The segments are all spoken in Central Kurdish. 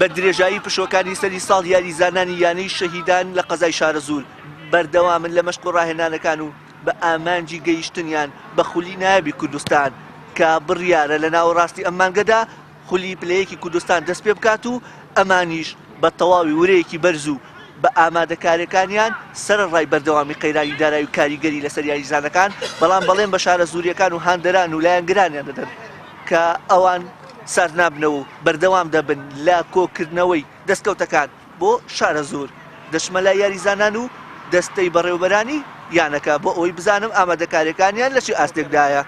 بە درێژایی پشۆکانی سەری ساڵ یاریزانانی یانەی شەهیدان لە قەزای شارەزور بەردەوامن لە مەشق و ڕاهێنانەکان و بە ئامانجی گەیشتنیان بە خولی نایابی کوردستان کە بڕیارە لە ناوەڕاستی ئەم مانگەدا خولی پلەیەکی کوردستان دەست پێ بکات و ئەمانیش بە تەواوی ورەیەکی بەرز و بە ئامادەکاریەکانیان سەرڕای بەردەوامی قەیرانی دارایی و کاریگەری لەسەر یاریزانەکان بەڵام بەڵێن بە شارەزوریەکان و هاندەران و لایەنگرانیان دەدەن کە ئەوان سار نابنەوە و بەردەوام دەبن لە کۆکردنەوەی دەستکەوتەکان بۆ شارەزور دەشمە لای یاریزانان و دەستەی بەڕێوەبەرانی یانەکە بۆ ئەوەی بزانم ئامادەکاریەکانیان لە چی ئاستێکدایە.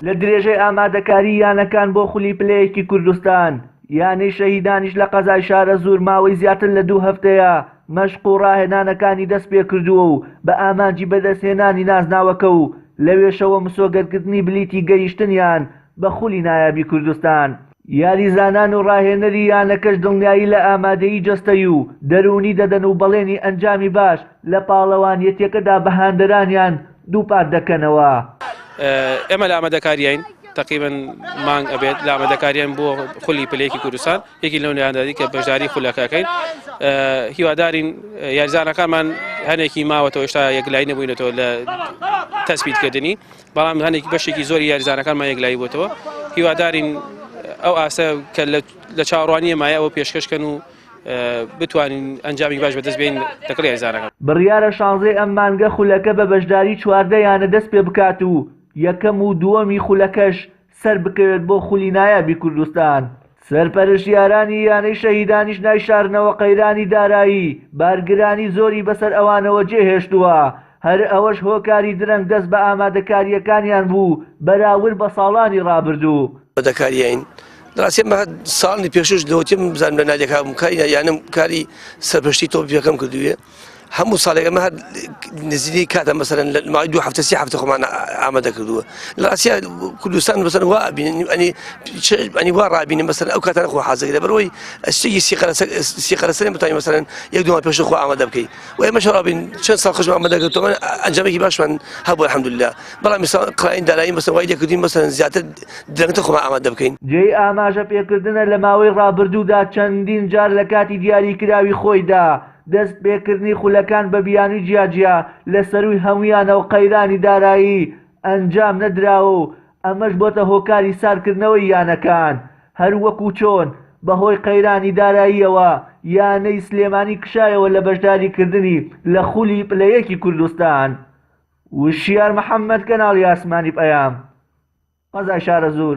لە درێژەی ئامادەکاری یانەکان بۆ خولی پلەیەکی کوردستان یانەی شەهیدانیش لە قەزای شارەزور ماوەی زیاتر لە 2 هەفتەیە مەشق و ڕاهێنانەکانی دەست پێ کردووە و بە ئامانجی بەدەستهێنانی نازناوەکە و لەوێشەوە مسۆگەرکردنی بلیتی گەیشتنیان بە خولی نایابی کوردستان. یاریزانان و ڕاهێنەری یانەکەش دڵنیایی لە ئامادەیی جەستەی و دەرونی دەدەن و بەڵێنی ئەنجامی باش لە پاڵەوانیەتێکەدا بە هاندەرانیان دووپات دەکەنەوە. ئێمە لە ئامادەکاریین تقریبا مانگ ئەبێت لە ئامادەکاریان بۆ خولی پلەیەکی کوردستان یەکی لەو نیاندادی کە بەشداری خولەکەکەین هیوادارین یاریزانەکانمان هەنێکی ماوەتەوە هێشتا یەکلایی نەبووینەتەوە لە تەسبیتکردنی بەڵام هەنێکی بەشێکی زۆری یاریزانەکانمان یەکلایی بووتەوە هیوادارین ئەو ئاسە کە لە چاوەڕوانی مایە ئەوە پێشکەشکەن و بتوانین ئەنجامی باش بەدەست بێن دەکڕی یاریزانەکان. بڕیارە 16 ئەم مانگە خولەکە بە بەشداری 14 یانە دەست پێ بکات و یەکەم و دووەمی خولەکەش سەر بکەوێت بۆ خولی نایابی کوردستان. سەرپەرشتیارانی یانەی شەهیدانیش نایشارنەوە قەیرانی دارایی بارگرانی زۆری بەسەر ئەوانەوە جێهێشتووە هەر ئەوەش هۆکاری درەنگ دەست بە ئامادەکاریەکانیان بوو بەراورد بە ساڵانی ڕابردوو. بەدەکاریین دراسی ئەمە ساڵی پێشوش دەوتیم بزانم لە نادێکم کاری یانم کاری سەرپەرشتی تۆپیەکەم کردووە هەموو ساڵێک ئەمە نزیکی کاتە مەسەرەن لە ماوەی 2 هەفتە 3 هەفتە خۆمان ئامادە کردووە لە ئاسیا کوردستان مەسەرەن وا ئەبینین ئەنی وا ڕابینین مەسەرەن ئەو کاتانە خۆ حازەکە بەرەوەی شتێکی سیقەرەسەرێن بتوانین مەسەرەن 1-2 مانگ پێش خۆ ئامادە بکەین و ئێمەش ڕابین چەند ساڵ خۆشمان ئامادە کردووە ئەنجامێکی باشمان هەبوو الحەمدولله بەڵام قڕین دارایی مەسەرەن وای لێکردین مەسەرەن زیاتر درەنگتر خۆمان ئامادە بکەین. جێی ئاماژە پێکردنە لە ماوەی ڕابردوودا چەندین جار لە کاتی دیاریکراوی خۆیدا دەست پێکردنی خولەکان بە بیانی جیاجیا لە سەروی هەمویانەوە قەیرانی دارایی ئەنجام نەدراوە و ئەمەش بۆتە هۆکاری سارکردنەوەی یانەکان هەر وەکو چۆن بەهۆی قەیرانی داراییەوە یانەی سلێمانی کشایەوە لە بەشداریکردنی لە خولی پلەیەکی کوردستان. وشیار محەممەد کەناڵی ئاسمانی پەیام قەزای شارەزور.